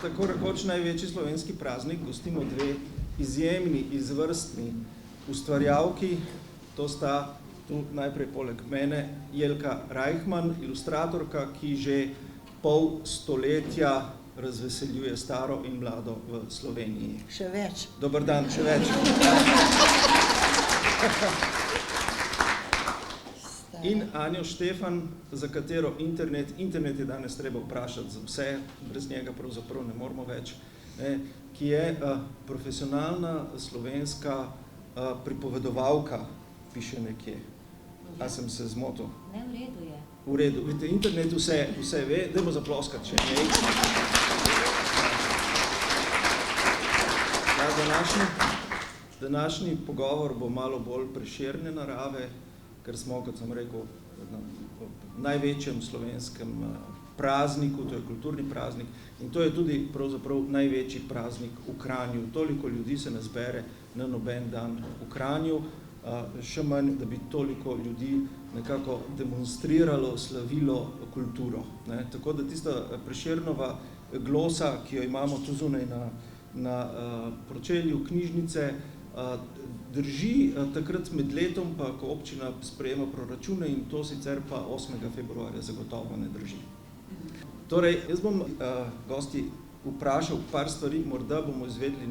tako rekoč največji slovenski praznik gostimo dve izjemni, izvrstni ustvarjalki. To sta tu najprej poleg mene Jelka Reichman, ilustratorka, ki že pol stoletja razveseljuje staro in mlado v Sloveniji. Še več. Dober dan, še več. In Anjo Štefan, za katero internet je danes treba vprašati za vse, brez njega pravzaprav ne moramo več, ki je profesionalna slovenska pripovedovalka, piše nekje. A sem se zmotil? Ne, v redu je. V redu. Vidite, internet vse ve, dajmo zaploskati še nekaj. Današnji pogovor bo malo bolj preširne narave, ker smo, kot sem rekel, na največjem slovenskem prazniku, to je kulturni praznik, in to je tudi pravzaprav največji praznik v Kranju. Toliko ljudi se ne zbere na noben dan v Kranju, še manj, da bi toliko ljudi nekako demonstriralo, slavilo kulturo. Tako da tista Prešernova glosa, ki jo imamo tu zunaj na pročelju knjižnice, drži takrat med letom, pa ko občina sprejema proračune, in to sicer pa 8. februarja zagotovo ne drži. Torej, jaz bom gosti vprašal par stvari, morda bomo izvedli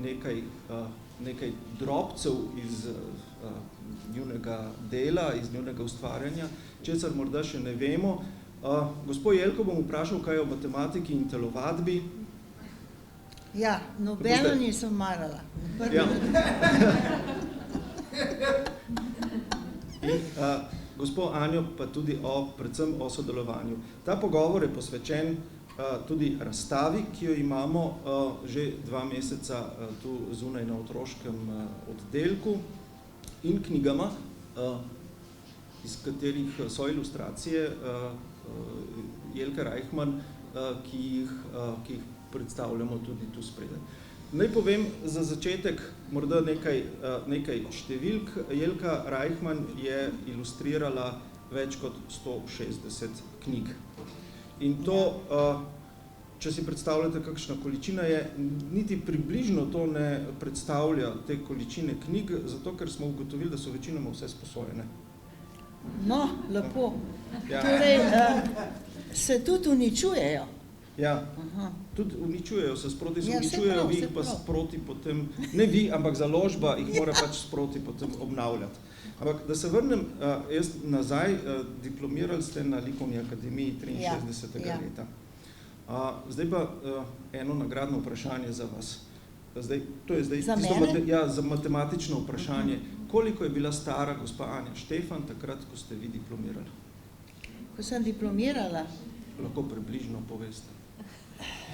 nekaj drobcev iz njunega dela, iz njunega ustvarjanja, česar morda še ne vemo. Gospo Jelko bom vprašal, kaj je o matematiki in telovadbi. Ja, nobeno nisem marala. Ja. In gospo Anjo pa tudi predvsem o sodelovanju. Ta pogovor je posvečen tudi razstavi, ki jo imamo že 2 meseca tu zunaj na otroškem oddelku, in knjigama, iz katerih so ilustracije Jelke Reichman, ki jih predstavljamo tudi tu spredaj. Naj povem za začetek morda nekaj številk. Jelka Reichman je ilustrirala več kot 160 knjig. In to, če si predstavljate, kakšna količina je, niti približno to ne predstavlja te količine knjig, zato ker smo ugotovili, da so večinoma vse sposojene. No, lepo. Ja. Torej, se tudi uničujejo. Ja, tudi uničujejo se, sproti se Ja, uničujejo, vi se jih pa prav. sproti potem, ne vi, ampak založba jih mora pač sproti potem obnavljati. Ampak da se vrnem jaz nazaj, diplomirali ste na Likovni akademiji 63. Ja. leta. Zdaj pa eno nagradno vprašanje za vas. To je zdaj Za tisto mene? za matematično vprašanje. Koliko je bila stara gospa Anja Štefan takrat, ko ste vi diplomirali? Ko sem diplomirala, Lahko približno poveste.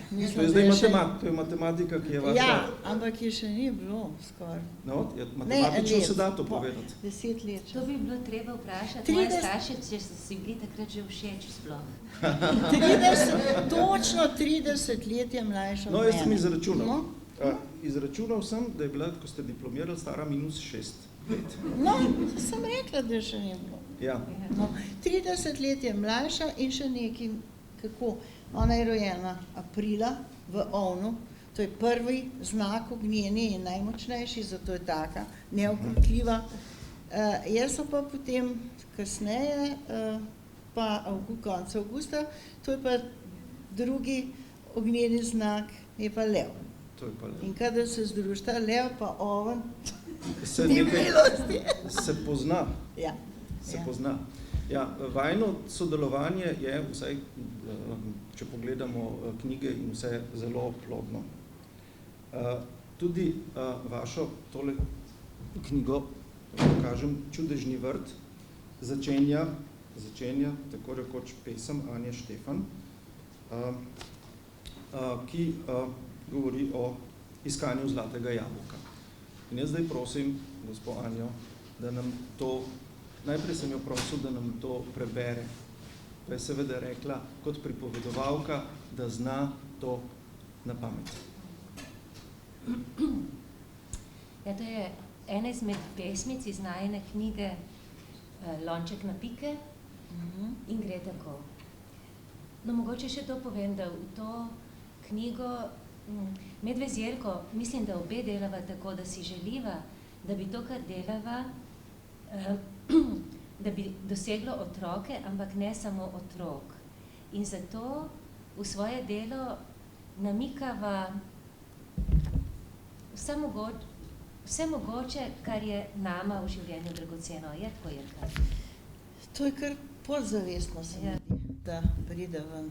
To mislim, je zdaj da to je matematika, ki je vaša... Ja, ampak je še ni bilo skoraj. No, matematično se da to po povedati. 10 let. To bi bilo treba vprašati 30 moje starše, če so si bili takrat že všeč sploh. točno 30 let je mlajša od mene. No, jaz sem izračunal. No. Izračunal sem, da je bila, ko ste diplomirali, stara -6 let. No, sem rekla, da še ni bilo. Ja. No, 30 let je mlajša in še nekaj, kako. Ona je rojena aprila v ovnu, to je prvi znak ognjeni in najmočnejši, zato je taka neokrutljiva. Jaz pa potem kasneje, pa konec avgusta, to je pa drugi ognjeni znak, je pa lev. To je pa lev. In kadar se združita lev pa oven, Se ni nekaj milosti. se pozna. Ja. Se Ja. pozna. Ja, vajno sodelovanje je, vsaj, če pogledamo knjige in vse, zelo plodno. Tudi vašo tole knjigo, kažem, Čudežni vrt, začenja tako rekoč pesem Anje Štefan, ki govori o iskanju zlatega jabolka. In jaz zdaj prosim gospo Anjo, da nam to, najprej sem jo prosil, da nam to prebere. Pa je seveda rekla, kot pripovedovalka, da zna to na pamet. Ja, to je ena izmed pesmic iz najine knjige Lonček na pike in gre tako. No, mogoče še to povem, da v to knjigo Medve z Jelko, mislim, da obe delava tako, da si želiva, da bi to, kar delava, da bi doseglo otroke, ampak ne samo otrok. In zato v svoje delo namikava vse mogoče, kar je nama v življenju dragoceno. Je tako, Jelka? To je kar podzavestno se mi zdi, da pride ven.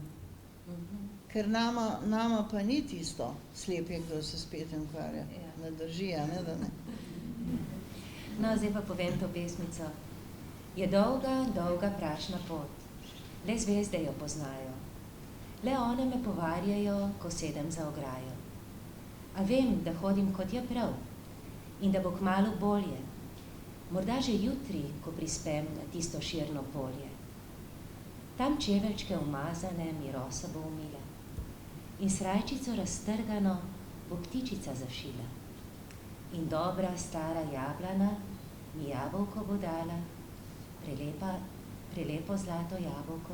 Ker nama pa ni tisto slepje, kdo se spet ukvarja. Ne drži, a ne, da ne. No, zdaj pa povem to pesmico. Je dolga, dolga prašna pot. Le zvezde jo poznajo. Le one me povarjajo, ko sedem za ograjo. A vem, da hodim, kot je prav, in da bo kmalu bolje. Morda že jutri, ko prispem na tisto širno polje. Tam čeveljčke umazane mi rosa bo umila. In srajčico raztrgano bo ptičica zašila. In dobra stara jablana mi jabolko bo dala, prelepo zlato jabolko,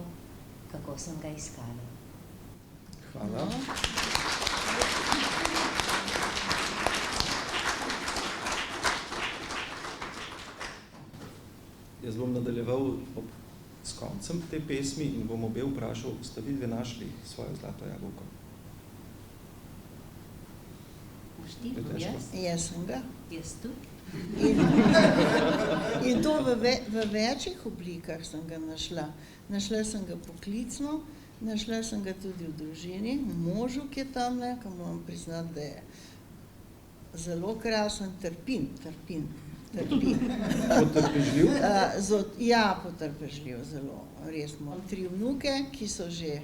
kako sem ga iskala. Hvala. Jaz bom nadaljeval s koncem te pesmi in bom obe vprašal, ste vi dve našli svojo zlato jabolko? Jaz sem ga. Jaz tudi. In to v večjih oblikah sem ga našla. Našla sem ga poklicno, našla sem ga tudi v družini, v možu, ki je tamle, ko moram priznati, da je zelo krasen, trpin. Potrpežljiv? Ja, potrpežljiv, zelo, res. Imam 3 vnuke, ki so že,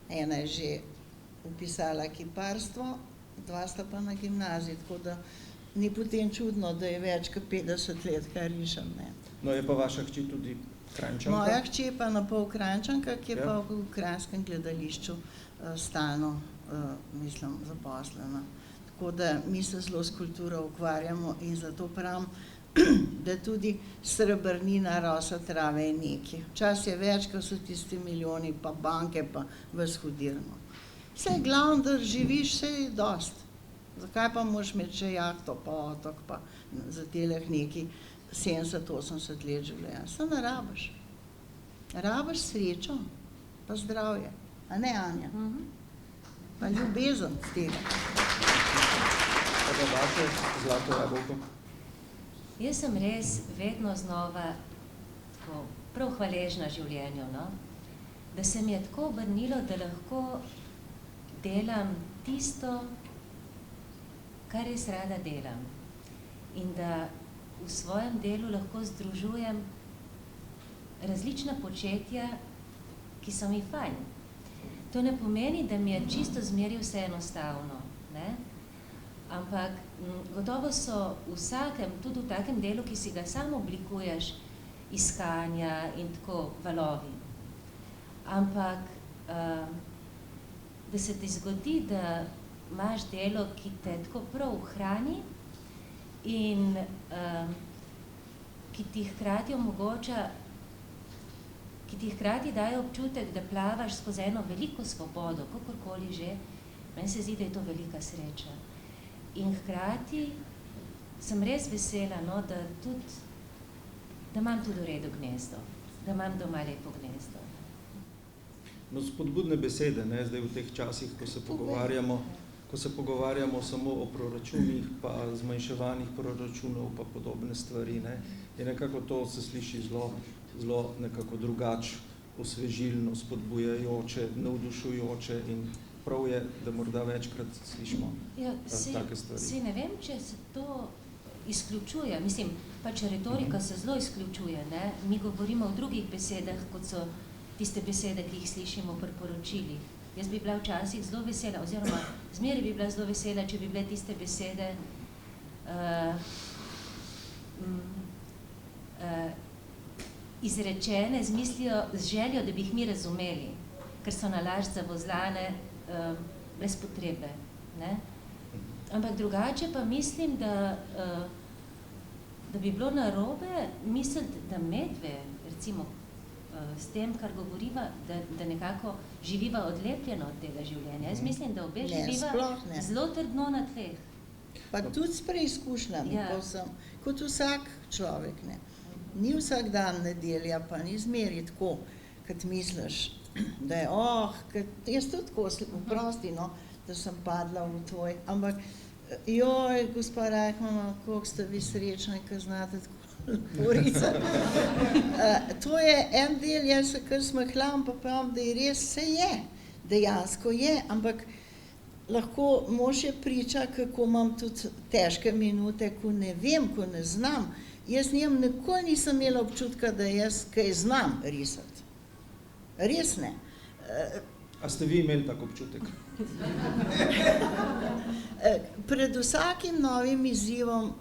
ena je že upisala kiparstvo, 2 sta pa na gimnaziji, tako da ni potem čudno, da je več kot 50 let, kar rišem, ne. No, je pa vaša hči tudi Kranjčanka? Moja hči je pa napol Kranjčanka, ki je pa v Kranjskem gledališču stalno, mislim, zaposlena. Tako da mi se zelo s kulturo ukvarjamo in zato pravim, da tudi srebrnina rosa trave je nekaj. Včasih je več, ko so tisti milijoni, pa banke, pa ves hudirno. Vse je glavno, da živiš, vse je dost. Zakaj pa moraš imeti še jahto, pa otok, pa za teleh neki 70-80 let življenja? Se ne rabiš. Rabiš srečo, pa zdravje. A ne, Anja? Pa ljubezen z tega. Pa da vaše zlato jabolko? Jaz sem res vedno znova tako prav hvaležna življenju, no? Da se mi je tako obrnilo, da lahko delam tisto, kar res rada delam. In da v svojem delu lahko združujem različna početja, ki so mi fajn. To ne pomeni, da mi je čisto zmeri vse enostavno, ne? Ampak gotovo so v vsakem, tudi v takem delu, ki si ga sam oblikuješ, iskanja in tako valovi. Ampak da se ti zgodi, da imaš delo, ki te tako prav hrani in ki ti hkrati omogoča, ki ti hkrati daje občutek, da plavaš skozi eno veliko svobodo, kakorkoli že, meni se zdi, da je to velika sreča. In hkrati sem res vesela, no, da imam tudi v redu gnezdo, da imam doma lepo gnezdo. No, spodbudne besede, ne, zdaj v teh časih, ko se pogovarjamo samo o proračunih, pa zmanjševanih proračunov, pa podobne stvari, ne, je nekako to se sliši zelo nekako drugače, osvežilno, spodbujajoče, navdušujoče in prav je, da morda večkrat slišimo take stvari. Si ne vem, če se to izključuje, mislim, pač retorika se zelo izključuje, ne, mi govorimo o drugih besedah, kot so tiste besede, ki jih slišimo pri poročilih. Jaz bi bila včasih zelo vesela, oziroma zmeraj bi bila zelo vesela, če bi bile tiste besede izrečene z mislijo, z željo, da bi jih mi razumeli, ker so nalašč zavozlane brez potrebe, ne. Ampak drugače pa mislim, da bi bilo narobe misliti, da medve, recimo s tem, kar govoriva, da nekako živiva odlepljeno od tega življenja. Jaz mislim, da obe živiva zelo trdno na tleh. Pa tudi s preizkušnjami, kot vsak človek, ne. Ni vsak dan nedelja, pa ni zmeri tako, kot misliš, da je, jaz tudi tako, prosti, no, da sem padla v tvoj, ampak, joj, gospa Rajhmanova, koliko ste vi srečni, ko znate tako govoriti. To je en del, jaz se kar smehljam, pa pravim, da je res, vse je, dejansko je, ampak lahko mož je priča, kako imam tudi težke minute, ko ne vem, ko ne znam. Jaz nikoli nisem imela občutka, da jaz kaj znam risati. Res ne. A ste vi imeli tak občutek? Pred vsakim novim izzivom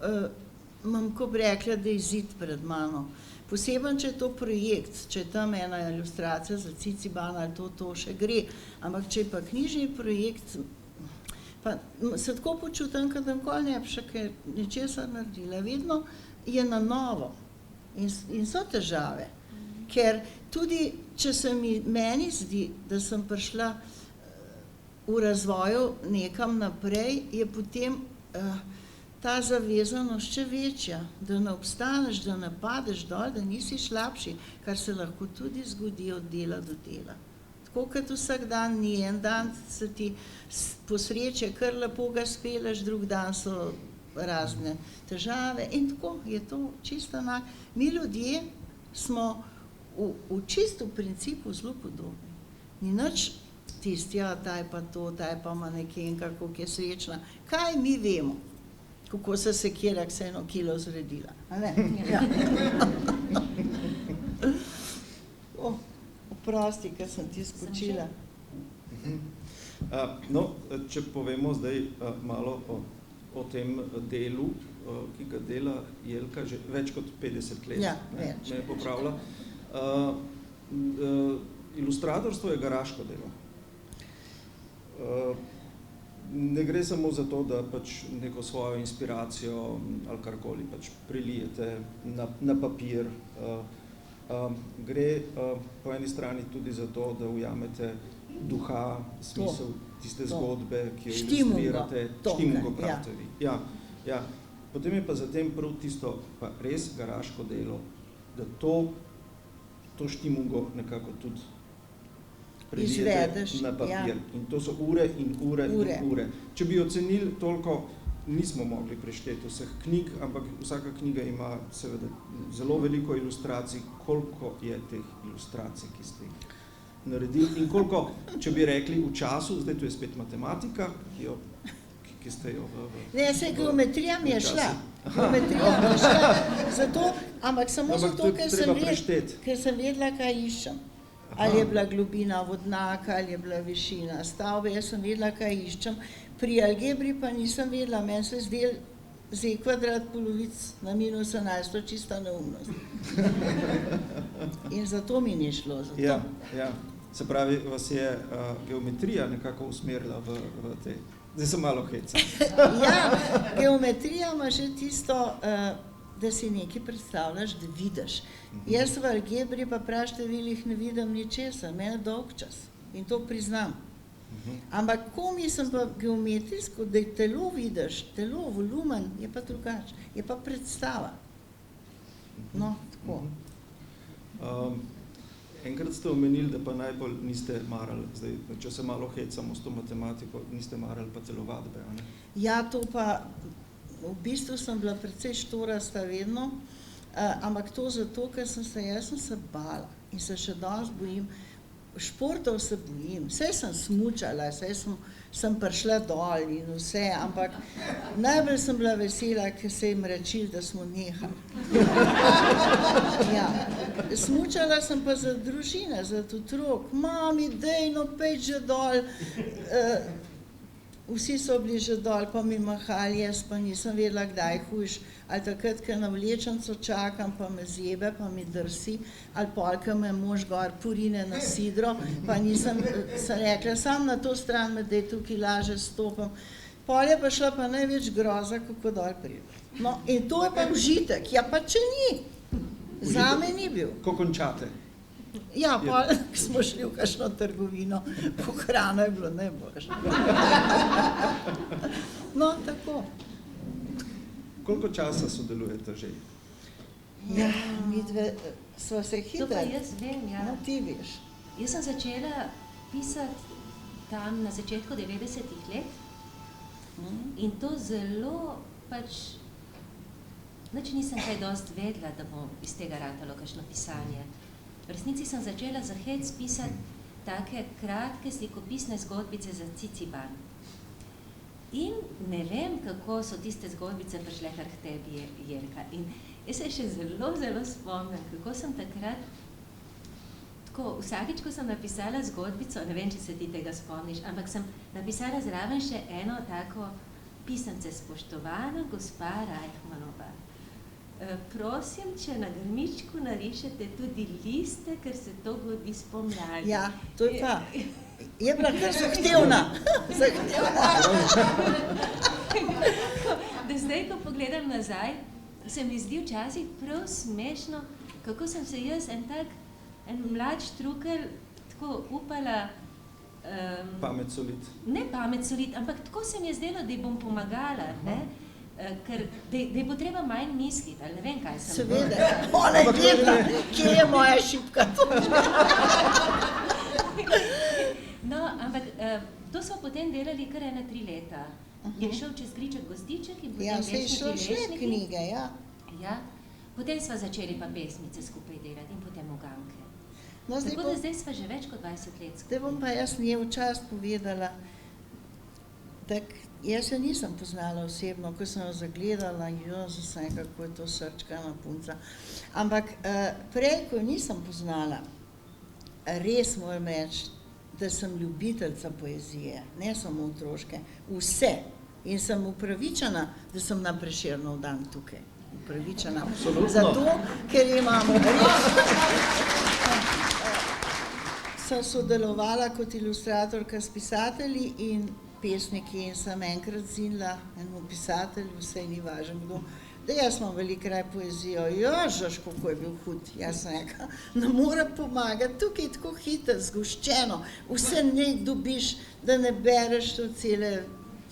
imam, ko bi rekla, da je izid pred mano. Poseben, če je to projekt, če je tam ena ilustracija za Ciciban ali to še gre, ampak če je pa knjižni projekt, pa se tako počutim, kad nikoli ne bi še kaj ničesar naredila. Vedno je na novo in so težave, ker tudi, če se meni zdi, da sem prišla v razvoju nekam naprej, je potem ta zavezanost še večja, da ne obstaneš, da ne padeš dol, da nisi slabši, kar se lahko tudi zgodi od dela do dela. Tako kot vsak dan ni, en dan se ti posreče, kar lepo ga speleš, drug dan so razne težave in tako je to čisto enak. Mi ljudje smo v čisto principu zelo podobni. Ni nič tisti, ta je pa to, ta je pa manekenka, koliko je srečna. Kaj mi vemo? Kako se sekira, ko se eno kilo zredila. A ne? Ja. Oprosti, ker sem ti skočila. No, če povemo zdaj malo o tem delu, ki ga dela Jelka že več kot 50 let. Ja, več. Me je popravila. Ilustratorstvo je garaško delo. Ne gre samo za to, da pač neko svojo inspiracijo ali karkoli pač prelijete na papir. Gre po eni strani tudi za to, da ujamete duha, smisel tiste zgodbe, ki jo ilustrirate. Štimungo pravite vi. Ja. Potem je pa zatem prav tisto pa res garaško delo, da to štimungo nekako tudi prelijete na papir. In to so ure in ure in ure. Če bi ocenili toliko, nismo mogli prešteti vseh knjig, ampak vsaka knjiga ima seveda zelo veliko ilustracij, koliko je teh ilustracij, ki ste jih naredili in koliko, če bi rekli v času, zdaj to je spet matematika, ki ste jo Ne, saj geometrija mi je šla. Geometrija mi je šla. Zato, ampak samo zato, ker sem vedela, kaj iščem. Ali je bila globina vodnaka, ali je bila višina stavbe, jaz sem vedela, kaj iščem. Pri algebri pa nisem vedela, meni se zdel z kvadrat polovic na minus 11, to čista neumnost. In zato mi ni šlo. Ja. Se pravi, vas je geometrija nekako usmerila v te... Zdaj sem malo heca. Ja, geometrija ima že tisto, da si nekaj predstavljaš, da vidiš. Jaz v algebri pa prav številih ne vidim ničesar, meni je dolg čas in to priznam. Ampak ko mislim pa geometrijsko, da je telo vidiš, telo, volumen, je pa drugače, je pa predstava. No, tako. Enkrat ste omenili, da pa najbolj niste marali, zdaj, če se malo hecamo s to matematiko, niste marali pa telovadbe, a ne? Ja, to pa, v bistvu sem bila precej štorasta vedno, ampak to zato, ker sem se bala in se še danes bojim. Športov se bojim, vse sem smučala, vse sem prišla dol in vse, ampak najbolj sem bila vesela, ker se jim rečil, da smo nehali. Ja. Smučala sem pa za družine, za otrok. Mami, dej, no pej že dol. Vsi so bili že dol, pa mi mahali, jaz pa nisem vedela, kdaj hujš. Ali takrat, ker na vlečenco čakam, pa me zjebe, pa mi drsi, ali pol, ker me mož gor purine na sidro, pa nisem rekla, sam na to stran me, dej tukaj laže stopam. Pol je pa šla pa največ groza, kako dol pride. No, in to je pa užitek, ja pa če ni. Zame ni bil. Ko končate? Ja, pa smo šli v kakšno trgovino, po hrano je bilo najboljše. No, tako. Koliko časa sodelujete že? Ja, midve sva se To pa hitro. jaz vem, ja. No, ti veš. Jaz sem začela pisati tam na začetku 90-ih let in to zelo pač, nič nisem kaj dosti vedela, da bom iz tega ratalo kakšno pisanje. V resnici sem začela za Hec pisati take kratke slikopisne zgodbice za Ciciban. In ne vem, kako so tiste zgodbice prišle kar k tebi, Jelka. In jaz se še zelo, zelo spomnim, kako sem takrat, tako, vsakič, ko sem napisala zgodbico, ne vem, če se ti tega spomniš, ampak sem napisala zraven še eno tako pisemce: Spoštovana gospa Reichmanova, prosim, če na grmičku narišete tudi liste, ker se to godi spomladi. Ja, to je pa. Je bila kar zahtevna. Da zdaj, ko pogledam nazaj, se mi zdi včasih prav smešno, kako sem se jaz en mlad štrukelj tako upala, Pamet solit. ne pamet solit, ampak tako se mi je zdelo, da ji bom pomagala, ne? Ker da je bo treba manj misliti, ali ne vem, kaj sem. Seveda, ona je vedela, kje je moja šipka točka. No, ampak to smo potem delali kar 3 leta. Je šel čez Griček Gostiček in potem Ja, se je šlo še Lešniki. knjige, ja. Ja, potem sva začeli pa pesmice skupaj delati in potem uganke. No, zdaj Tako da bom, zdaj sva že več kot 20 let zdaj bom pa jaz njej včasih povedala, tak jaz jo nisem poznala osebno, ko sem jo zagledala, Jezus, kako je to srčkana punca. Ampak prej, ko jo nisem poznala, res moram reči, da sem ljubiteljca poezije, ne samo otroške, vse. In sem upravičena, da sem na Prešernov dan tukaj. Upravičena. Absolutno. Zato, ker imam res... Sem sodelovala kot ilustratorka s pisatelji in pesniki in sem enkrat zinila enemu pisatelju, vsej ni važno kdo, da jaz imam veliko raj poezijo. Jožaš, kako je bil hud. Jaz sem rekla, ne morem pomagati, tukaj je tako hitro, zgoščeno, vse ne dobiš, da ne bereš to cele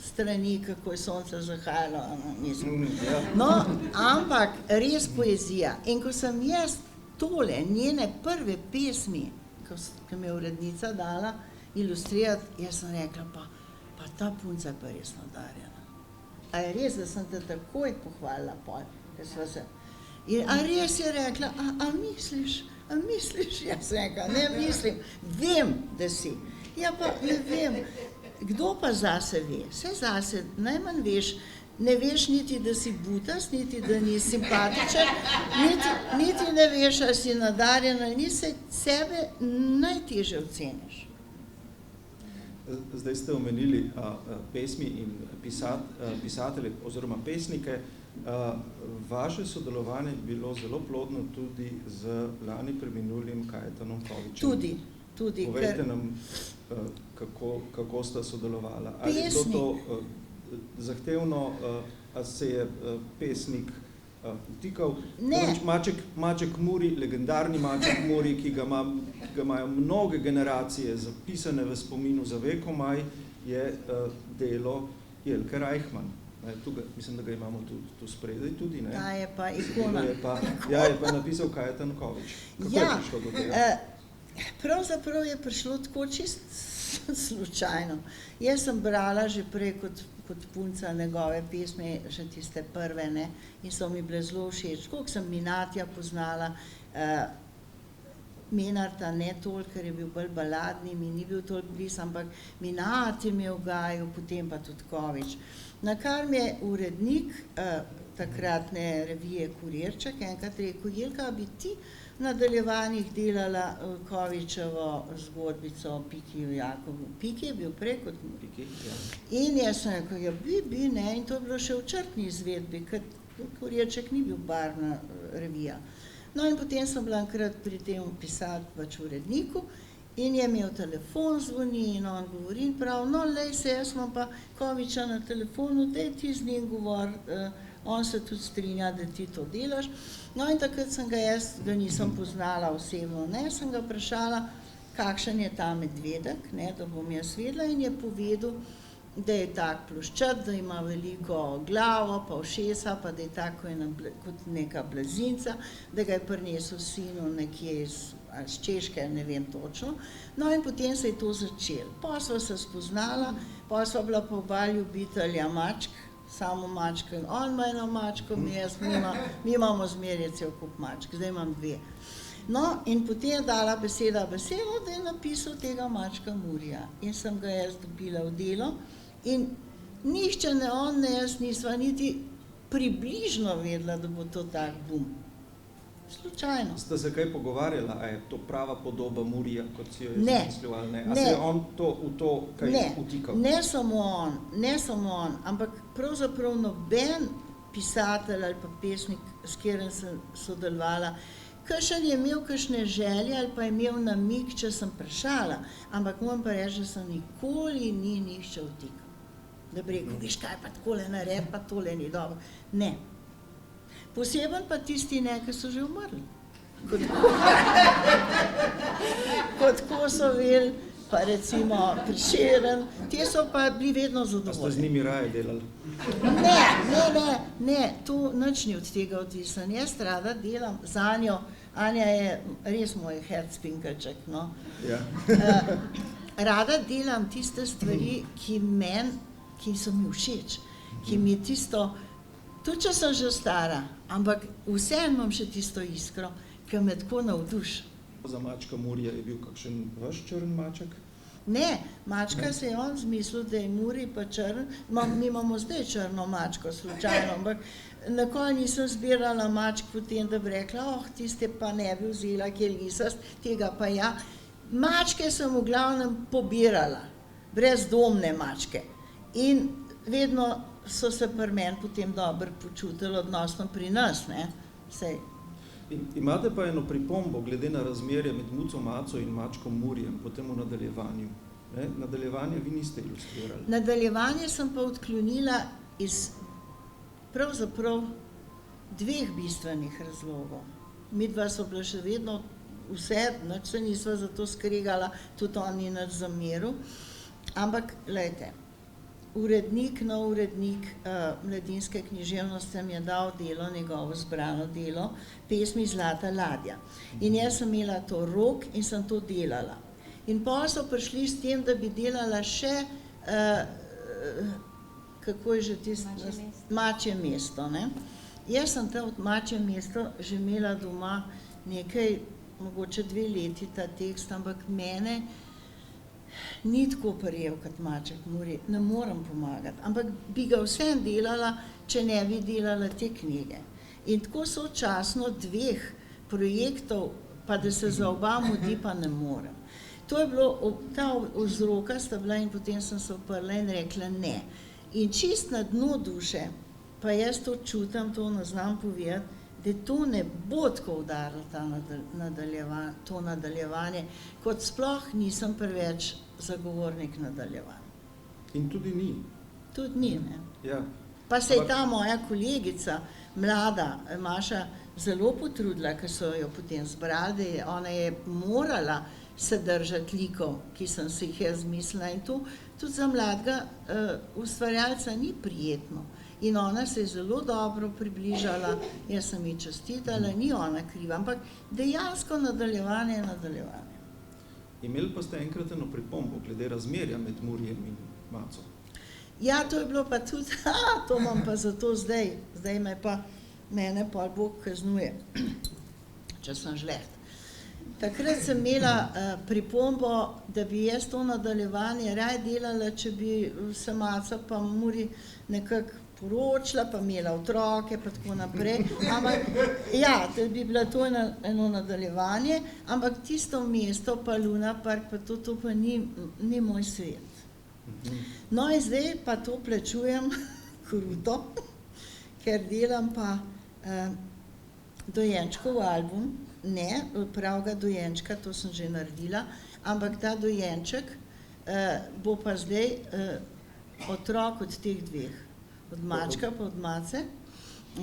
strani, kako je sonce zahajalo, mislim. No, ampak res poezija. In ko sem jaz tole, njene prve pesmi, ki mi je urednica dala ilustrirati, jaz sem rekla, pa ta punca je pa res nadarjena. A je res, da sem te takoj pohvalila pol, ker sva se... A res je rekla, a misliš? Jaz sem rekla, ne mislim, vem, da si. Ja pa ne vem, kdo pa zase ve? Vse zase najmanj veš, ne veš niti, da si butast, niti, da nisi simpatičen, niti ne veš, a si nadarjena, nisi sebe najtežje oceniš. Zdaj ste omenili pesmi in pisatelje oziroma pesnike. Vaše sodelovanje je bilo zelo plodno tudi z lani preminulim Kajetanom Kovičem. Tudi. Povejte nam, kako sta sodelovala. Ali je bilo to zahtevno, a se je pesnik vtikal? Ne. Maček Muri, legendarni Maček Muri, ki ga imajo mnoge generacije zapisane v spominu za vekomaj, je delo Jelke Reichmann. Mislim, da ga imamo tu spredaj tudi, ne? Ta je pa ikona. Je pa napisal Kajetan Kovič. Kako je prišlo do tega? Pravzaprav je prišlo tako čist slučajno. Jaz sem brala že prej kot punca njegove pesme, še tiste prve, ne, in so mi bile zelo všeč. Koliko sem Minatija poznala, Menarta ne toliko, ker je bil bolj baladni, mi ni bil toliko blizu, ampak Minati mi je ugajal, potem pa tudi Kovič. Na kar mi je urednik takratne revije Kurirček enkrat rekel, Jelka, bi ti v nadaljevanjih delala Kovičevo zgodbico o Pikiju Jakobu. Piki je bil prej kot Muri. In jaz sem rekel, ja bi, ne, in to je bilo še v črtni izvedbi, ker Kurirček ni bil barvna revija. No in potem sem bila enkrat pri tem pisati pač uredniku In je imel telefon, zvoni in on govori in pravi, no, lej se, jaz imam pa Koviča na telefonu, daj ti z njim govor, on se tudi strinja, da ti to delaš. No in takrat sem ga jaz, ga nisem poznala osebno, ne, sem ga vprašala, kakšen je ta medvedek, ne, da bom jaz vedela in je povedal, da je tak ploščat, da ima veliko glavo, pa ušesa, pa da je tako kot neka blazinca, da ga je prinesel sinu nekje iz Češke, ne vem točno. No in potem se je to začelo. Pol sva se spoznala, pol sva bila pa oba ljubitelja mačk, samo mačko in on ima eno mačko, mi imamo zmeraj cel kup mačk, zdaj imam 2. No, in potem je dala besedo, da je napisal tega mačka Murija. In sem ga jaz dobila v delo in nišče ne on, ne jaz nisva niti približno vedela, da bo to tak bum. Slučajno. Ste se kaj pogovarjala, a je to prava podoba Murija, kot si jo je zamislil, ali ne? A Ne. se je on v to kaj utikal? Ne samo on, ampak pravzaprav noben pisatelj ali pa pesnik, s katerim sem sodelovala, kakšen je imel kakšne želje ali pa je imel namig, če sem vprašala, ampak moram pa reči, da se nikoli ni nihče vtikal. Da bi rekel, viš kaj pa takole naredi, pa tole ni dobro. Ne. Poseben pa tisti ne, ki so že umrli. Kot Kosovel, pa recimo Prešeren, ti so pa bili vedno A ste z zadovoljni. njimi raje delali? Ne, to nič ni od tega odvisen. Jaz rada delam za njo. Anja je res moj herzpinkelček, no. Ja. Rada delam tiste stvari, ki so mi všeč, ki mi je tisto, tudi če sem že stara, ampak vseeno imam še tisto iskro, ki me tako navduši. Za mačka Murija je bil kakšen vaš črn maček? Ne, mačka se je on zmislil, da je Muri pa črn. Mi imamo zdaj črno mačko, slučajno, ampak nikoli nisem zbirala mačk potem, da bi rekla, tiste pa ne bi vzela, ki je lisast, tega pa ja. Mačke sem v glavnem pobirala, brezdomne mačke. In vedno so se pri meni potem dobro počutili, odnosno pri nas, ne. Sej. Imate pa eno pripombo glede na razmerje med Muco Maco in mačkom Murijem, potem v nadaljevanju. Ne? Nadaljevanje vi niste ilustrirali. Nadaljevanje sem pa odklonila iz pravzaprav 2 bistvenih razlogov. Midva so bila še vedno vse, nič se nisva za to skregala, tudi on ni nič zameril. Ampak, glejte, nov urednik Mladinske književnosti mi je dal delo, njegovo zbrano delo, pesmi Zlata ladja. In jaz sem imela to rok in sem to delala. In potem so prišli s tem, da bi delala še, kako je že tisto? Mačje mesto, ne? Jaz sem tam v Mačjem mestu že imela doma nekaj, mogoče 2 leti ta tekst, ampak mene ni tako prijel kot maček Muri, ne morem pomagati, ampak bi ga vsem delala, če ne bi delala te knjige. In tako sočasno 2 projektov, pa da se za oba mudi, pa ne morem. To je bilo, ta vzroka sta bila in potem sem se uprla in rekla ne. In čist na dnu duše, pa jaz to čutim, to ne znam povedati, da to ne bo tako udarilo to nadaljevanje, kot sploh nisem preveč zagovornik nadaljevanja. In tudi ni. Tudi ni, ne. Ja. Pa se je ta moja kolegica, mlada Maša, zelo potrudila, ker so jo potem zbrali, da ona je morala se držati likov, ki sem si jih jaz zmislila. In to tudi za mladega ustvarjalca ni prijetno. In ona se je zelo dobro približala, jaz sem ji čestitala, ni ona kriva, ampak dejansko nadaljevanje je nadaljevanje. Imeli pa ste enkrat eno pripombo glede razmerja med Murijem in Maco. Ja, to je bilo pa tudi, to imam pa zato zdaj mene pa Bog kaznuje, če sem žleht. Takrat sem imela pripombo, da bi jaz to nadaljevanje raje delala, če bi se Maca pa Muri nekako poročila, pa imela otroke, pa tako naprej. Ampak, ja, da bi bila to eno nadaljevanje, ampak tisto mesto, pa Luna Park, pa to pa ni moj svet. No in zdaj pa to plačujem kruto, ker delam pa Dojenčkov album, ne, pravega dojenčka, to sem že naredila, ampak ta dojenček bo pa zdaj otrok od teh dveh, od mačka pa od mace.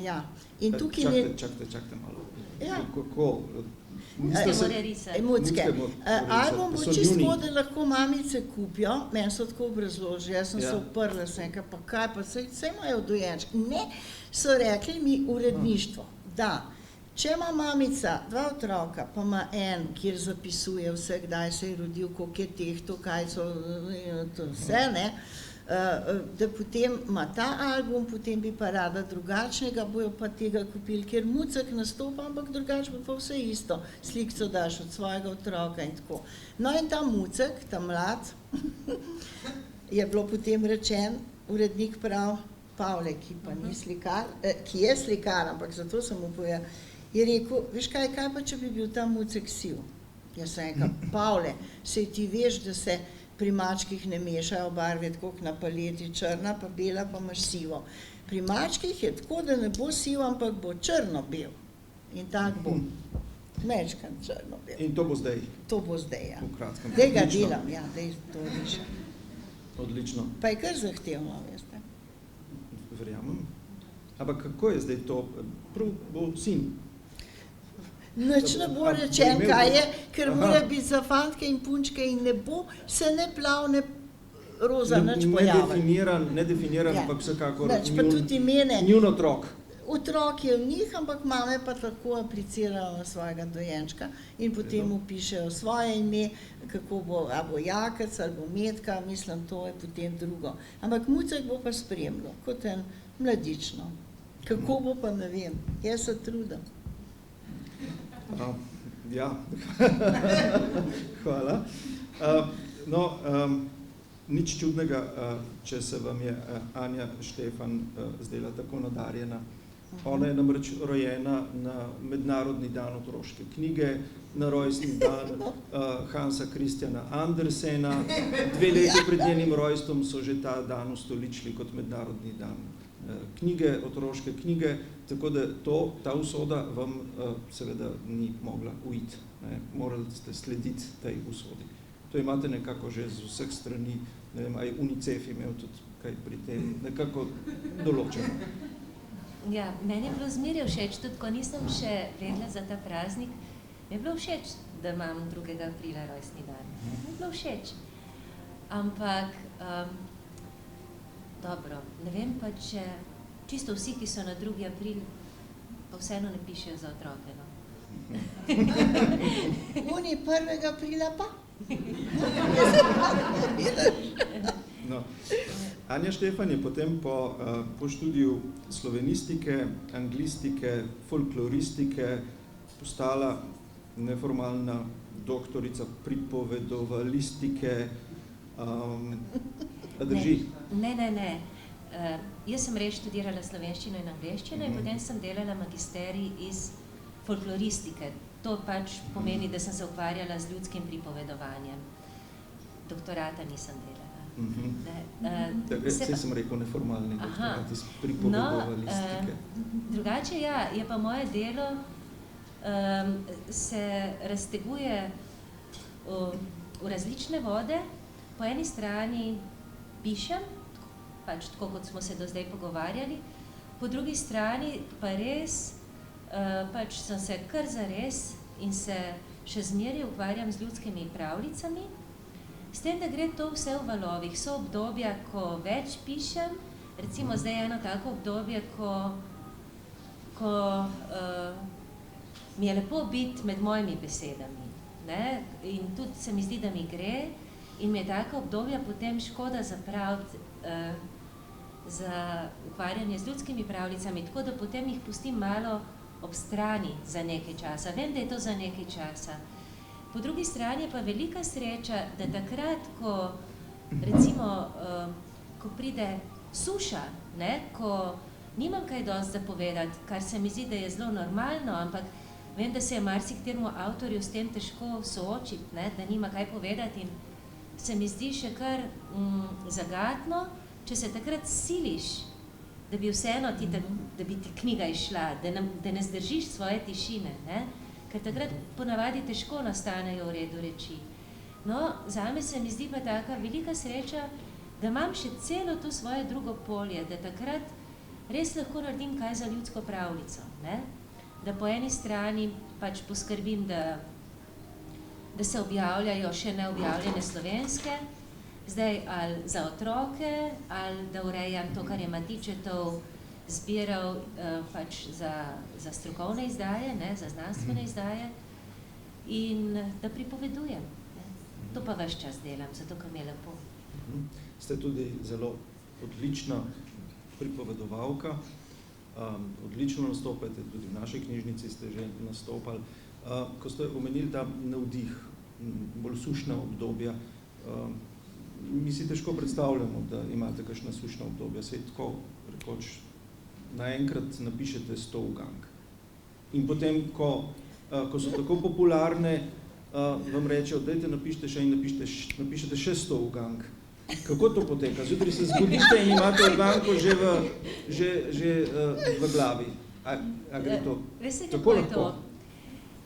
Ja. In tukaj Čakajte malo. Ja. Kako? Mucke. Album bo čisto, da lahko mamice kupijo, meni so tako obrazložili, jaz sem se uprla, pa kaj pa, saj imajo dojenčki. Ne, so rekli mi uredništvo, da če ima mamica 2 otroka, pa ima en, kjer zapisuje vse, kdaj se je rodil, koliko je tehto, kaj so, to vse, ne, da potem ima ta album, potem bi pa rada drugačnega, bojo pa tega kupili, ker Mucek nastopa, ampak drugače bo pa vse isto. Slikco daš od svojega otroka in tako. No in ta Mucek, ta mlad, je bilo potem rečen, urednik prav, Pavle, ki pa ni slikar, ki je slikar, ampak zato sem mu povedal, je rekel, veš kaj pa, če bi bil ta Mucek siv? Jaz sem rekel, Pavle, saj ti veš, da se pri mačkih ne mešajo barve, tako na paleti, črna pa bela, pa imaš sivo. Pri mačkih je tako, da ne bo sivo, ampak bo črno-bel. In tak bo. Mečkan črno-bel. In to bo zdaj? To bo zdaj, ja. V kratkem. Daj ga delam, ja, daj to rišem. Odlično. Pa je kar zahtevno, veste. Verjamem. Ampak kako je zdaj to? Prav bo sin? Nič ne bo rečen, kaj je, ker mora biti za fantke in punčke in ne bo se ne plav, ne roza nič pojaviti. Nedefiniran, ampak vsekakor njun otrok. Otrok je v njih, ampak mame pa tako aplicirajo na svojega dojenčka in potem mu pišejo svoje ime, kako bo, a bo Jakec ali bo Metka, mislim, to je potem drugo. Ampak Mucek bo pa spremljal, kot en mladično. Kako bo pa, ne vem, jaz se trudim. Ja, hvala. Nič čudnega, če se vam je Anja Štefan zdela tako nadarjena. Ona je namreč rojena na Mednarodni dan otroške knjige, na rojstni dan Hansa Christiana Andersena. 2 leti pred njenim rojstvom so že ta dan ustoličili kot Mednarodni dan knjige, otroške knjige, tako da ta usoda vam seveda ni mogla uiti. Morali ste slediti tej usodi. To imate nekako že z vseh strani, ne vem, aj UNICEF imel tudi kaj pri tem, nekako določeno. Ja, meni je bilo zmeraj všeč, tudi ko nisem še vedela za ta praznik, mi je bilo všeč, da imam 2. aprila rojstni dan. Mi je bilo všeč. Ampak dobro, ne vem pa, če čisto vsi, ki so na 2. april, pa vseeno ne pišejo za otroke, no. Oni 1. aprila pa? No. Anja Štefan je potem po študiju slovenistike, anglistike, folkloristike postala neformalna doktorica pripovedovalistike. Drži? Ne. Jaz sem res študirala slovenščino in angleščino in potem sem delala magisterij iz folkloristike. To pač pomeni, da sem se ukvarjala z ljudskim pripovedovanjem. Doktorata nisem delala. Saj sem rekel neformalni doktorat iz pripovedovalistike. Drugače, ja, je pa moje delo se razteguje v različne vode. Po eni strani pišem, pač tako, kot smo se do zdaj pogovarjali, po drugi strani pa res, pač sem se kar zares in se še zmeraj ukvarjam z ljudskimi pravljicami, s tem, da gre to vse v valovih. So obdobja, ko več pišem, recimo zdaj je eno tako obdobje, ko mi je lepo biti med mojimi besedami, ne? In tudi se mi zdi, da mi gre, in mi je tako obdobja potem škoda zapraviti za ukvarjanje z ljudskimi pravljicami, tako da potem jih pustim malo ob strani za nekaj časa. Vem, da je to za nekaj časa. Po drugi strani je pa velika sreča, da takrat, ko recimo, ko pride suša, ne, ko nimam kaj dosti zapovedati, kar se mi zdi, da je zelo normalno, ampak vem, da se je marsikteremu avtorju s tem težko soočiti, ne, da nima kaj povedati in se mi zdi še kar zagatno, če se takrat siliš, da bi vseeno da bi ti knjiga izšla, da ne zdržiš svoje tišine, ne? Ker takrat ponavadi težko nastanejo v redu reči. No, zame se mi zdi pa taka velika sreča, da imam še celo to svoje drugo polje, da takrat res lahko naredim kaj za ljudsko pravljico, ne? Da po eni strani pač poskrbim, da se objavljajo še neobjavljene slovenske, zdaj ali za otroke, ali da urejam to, kar je Matičetov zbiral pač za strokovne izdaje, ne, za znanstvene izdaje, in da pripovedujem. Ne. To pa ves čas delam, zato ker mi je lepo. Ste tudi zelo odlična pripovedovalka, odlično nastopate, tudi v naši knjižnici ste že nastopali. Ko ste omenili ta navdih, bolj sušna obdobja, mi si težko predstavljamo, da imate kakšna sušna obdobja, saj tako rekoč naenkrat napišete 100 ugank. In potem, ko so tako popularne, vam rečejo, dajte napišite še in napišete še 100 ugank. Kako to poteka? Zjutraj se zbudite in imate uganko že v glavi. A gre to tako lahko?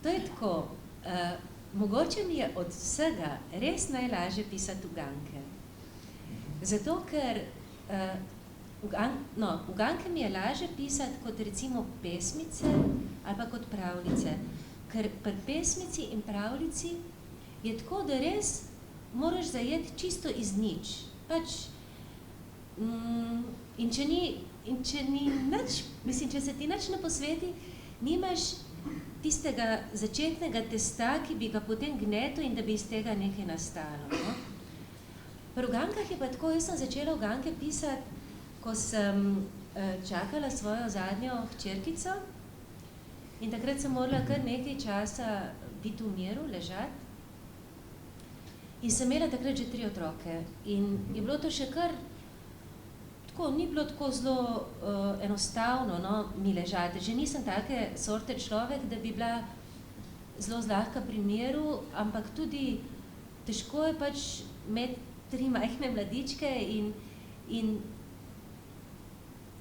To je tako. Mogoče mi je od vsega res najlažje pisati uganke. Zato, ker uganke mi je lažje pisati kot recimo pesmice ali pa kot pravljice. Ker pri pesmici in pravljici je tako, da res moraš zajeti čisto iz nič. Pač, in če ni nič, mislim, če se ti nič ne posveti, nimaš tistega začetnega testa, ki bi ga potem gnetil in da bi iz tega nekaj nastalo. No? Pri ugankah je pa tako, jaz sem začela uganke pisati, ko sem čakala svojo zadnjo hčerkico in takrat sem morala kar nekaj časa biti v miru, ležati. In sem imela takrat že 3 otroke in je bilo to še kar tako, ni bilo tako zelo enostavno, no, mi ležati. Že nisem take sorte človek, da bi bila zelo zlahka pri miru, ampak tudi težko je pač imeti 3 majhne mladičke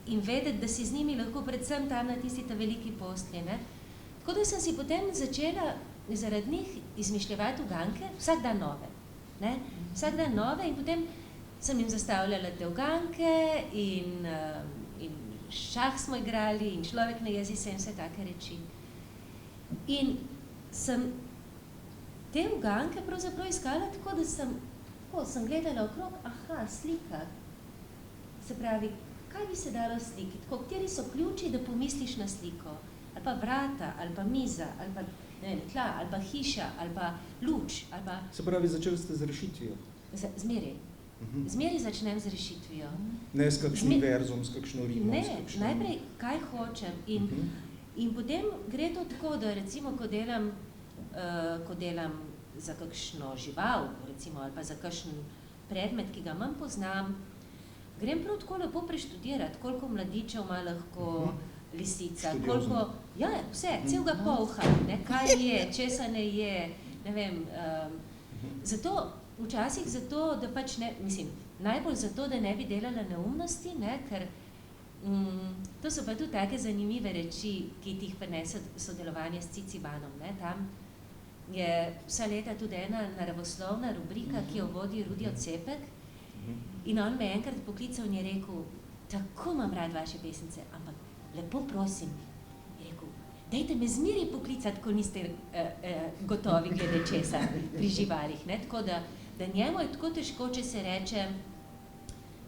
in vedeti, da si z njimi lahko predvsem tam na tisti ta veliki postelji, ne. Tako da sem si potem začela zaradi njih izmišljevati uganke, vsak dan nove, ne. Vsak dan nove in potem sem jim zastavljala te uganke in šah smo igrali in človek ne jezi se in vse take reči. In sem te uganke pravzaprav iskala tako, da sem gledala okrog, aha, slika. Se pravi, kaj bi se dalo sliki? Tako, kateri so ključi, da pomisliš na sliko? Ali pa vrata, ali pa miza, ali pa ne vem, tla, ali pa hiša, ali pa luč, ali pa... Se pravi, začeli ste z rešitvijo? Zmeri. Zmeri začnem z rešitvijo. Ne s kakšnim verzom, s kakšno rimo? Ne, najprej, kaj hočem. In potem gre to tako, da recimo, ko delam za kakšno žival, recimo, ali pa za kakšen predmet, ki ga manj poznam, grem prav tako lepo preštudirati, koliko mladičev ima lahko lisica, koliko, ja, vse, celega polha, ne, kaj je, česa ne je, ne vem, včasih zato, da pač ne, mislim, najbolj zato, da ne bi delala neumnosti, ne, ker to so pa tudi take zanimive reči, ki ti jih prinese sodelovanje s Cicibanom, ne, tam je vsa leta tudi ena naravoslovna rubrika, ki jo vodi Rudi Odcepek in on me enkrat poklical in je rekel, tako imam rad vaše pesnice, ampak lepo prosim, je rekel, dajte me zmeri poklicati, ko niste gotovi glede česa pri živalih, ne, tako da njemu je tako težko, če se reče,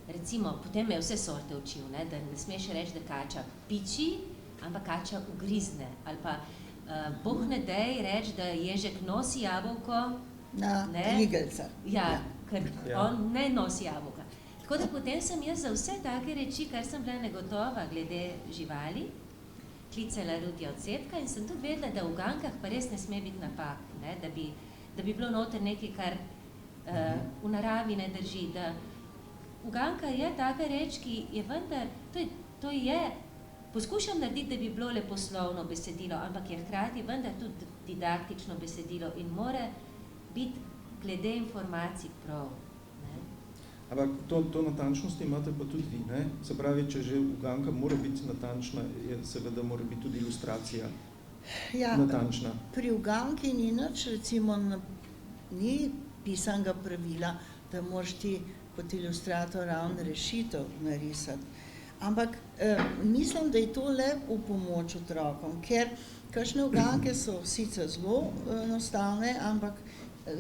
recimo, potem me je vse sorte učil, ne, da ne smeš reči, da kača piči, ampak kača ugrizne, ali pa Bog ne dej reči, da ježek nosi jabolko na igelca. Ja, ker on ne nosi jabolka. Tako da potem sem jaz za vse take reči, kar sem bila negotova glede živali, klicala Rudija Odcepka in sem tudi vedela, da v ugankah pa res ne sme biti napak, ne, da bi bilo noter nekaj, kar v naravi ne drži, da uganka je taka reč, ki je vendar, to je, poskušam narediti, da bi bilo leposlovno besedilo, ampak je hkrati vendar tudi didaktično besedilo in mora biti glede informacij prav. Ne. Ampak to natančnost imate pa tudi vi, ne? Se pravi, če že uganka mora biti natančna, seveda mora biti tudi ilustracija natančna. Pri uganki ni nič, recimo, ni pisanega pravila, da moraš ti kot ilustrator ravno rešitev narisati. Ampak mislim, da je to le v pomoč otrokom, ker kakšne uganke so sicer zelo enostavne, ampak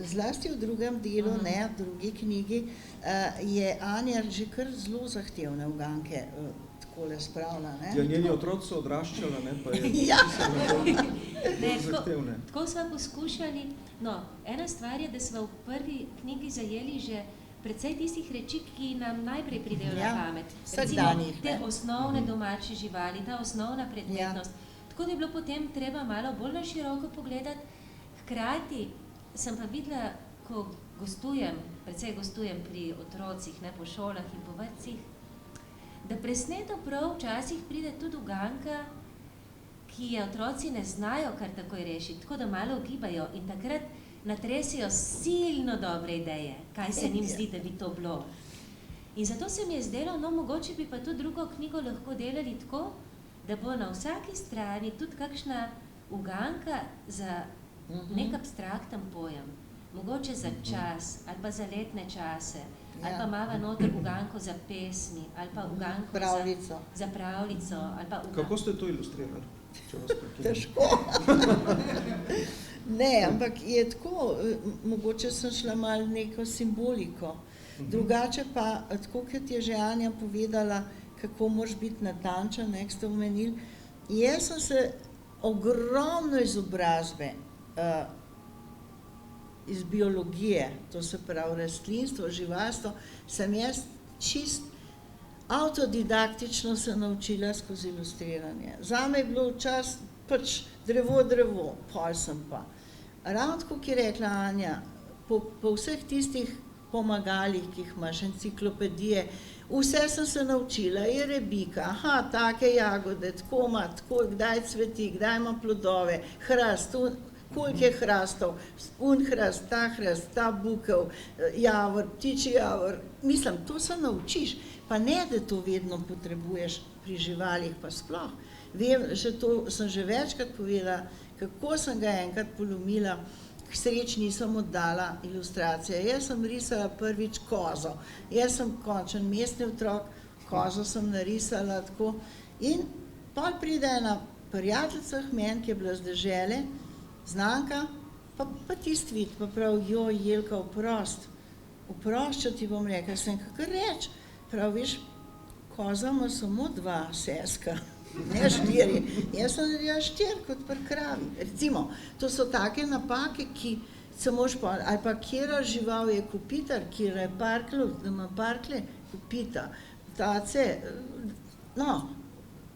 zlasti v drugem delu, ne, v drugi knjigi, je Anja že kar zelo zahtevne uganke takole spravila. Ja, njeni otroci so odraščala, ne, pa je Ja. zahtevne. Tako sva poskušali, no, ena stvar je, da sva v prvi knjigi zajeli že precej tistih reči, ki nam najprej pridejo na pamet. vsakdanjih, Te ne. osnovne domače živali, ta osnovna predmetnost. Tako da je bilo potem treba malo bolj na široko pogledati. Hkrati sem pa videla, ko precej gostujem pri otrocih, ne, po šolah in po vrtcih, da presneto prav včasih pride tudi uganka, ki je otroci ne znajo kar takoj rešiti, tako da malo ugibajo in takrat natresijo silno dobre ideje, kaj se njim zdi, da bi to bilo. In zato se mi je zdelo, no, mogoče bi pa tudi drugo knjigo lahko delali tako, da bo na vsaki strani tudi kakšna uganka za nek abstrakten pojem, mogoče za čas, ali pa za letne čase, ali pa malo noter uganko za pesmi, ali pa uganko za pravljico, ali pa uganko. Kako ste to ilustrirali? Če vas prekinem? Težko. Ne, ampak je tako, mogoče sem šla malo neko simboliko. Drugače pa, tako kot je že Anja povedala, kako moraš biti natančen, nek ste omenili, jaz sem se ogromno izobrazbe iz biologije, to se pravi rastlinstvo, živalstvo, sem jaz čist avtodidaktično se naučila skozi ilustriranje. Zame je bilo včasih pač drevo, pol sem pa. Ravno tako, ki je rekla Anja, po vseh tistih pomagalih, ki jih imaš, enciklopedije, vse sem se naučila, je rebika, take jagode, tako ima, tako, kdaj cveti, kdaj ima plodove, hrast, koliko je hrastov, hrast, ta bukev, javor, ptičji javor. Mislim, to se naučiš, pa ne, da to vedno potrebuješ pri živalih, pa sploh. Vem, sem že večkrat povedala, kako sem ga enkrat polomila, k sreči nisem oddala ilustracije. Jaz sem risala prvič kozo. Jaz sem končen mestni otrok, kozo sem narisala tako. In pol pride ena prijateljica k meni, ki je bila z dežele, znanka, pa tisti vid, pa prav, joj, Jelka, oprost, če ti bom rekla, sem kakor reč. Prav, viš, koza ima samo 2 seska. Ne 4. Jaz sem naredila 4 kot pri kravi. Recimo, to so take napake, ki se moraš pa, ali pa kjera žival je kopitar, kjera je parklo, da ima parkle, kopita. Tace, no,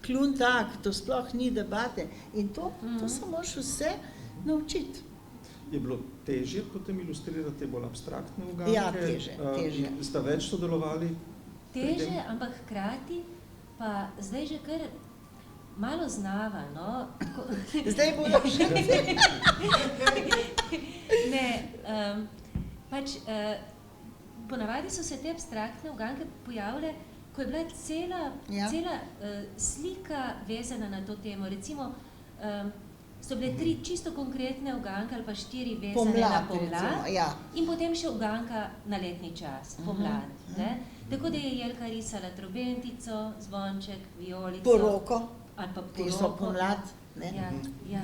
kljun tak, to sploh ni debate. In to se moraš vse naučiti. Je bilo težje potem ilustrirati te bolj abstraktne uganke? Ja, težje. Sta več sodelovali? Težje, ampak hkrati pa zdaj že kar malo znava, no. Zdaj bodo še Ne, pač ponavadi so se te abstraktne uganke pojavile, ko je bila cela slika vezana na to temo. Recimo, so bile 3 čisto konkretne uganke ali pa 4 vezane na pomlad, in potem še uganka na letni čas, pomlad. Tako da je Jelka risala trobentico, zvonček, vijolico. Poroko. Ali pa Ti so pomlad, ne? Ja.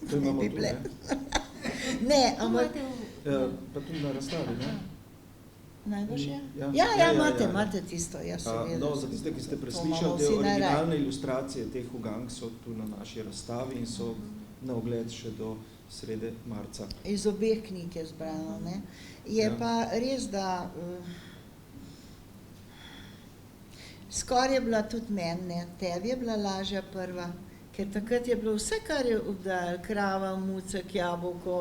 To imamo tu, ne? Ne, ampak... Pa tudi na razstavi, ne? Najbolj je? Ja, imate tisto, jaz seveda. No, za tiste, ki ste preslišali, te originalne ilustracije teh ugank so tu na naši razstavi in so na ogled še do srede marca. Iz obeh knjig je zbrano, ne? Je pa res, da skoraj je bila tudi meni, tebi je bila lažja prva, ker takrat je bilo vse, kar je obdajal, krava, mucek, jabolko,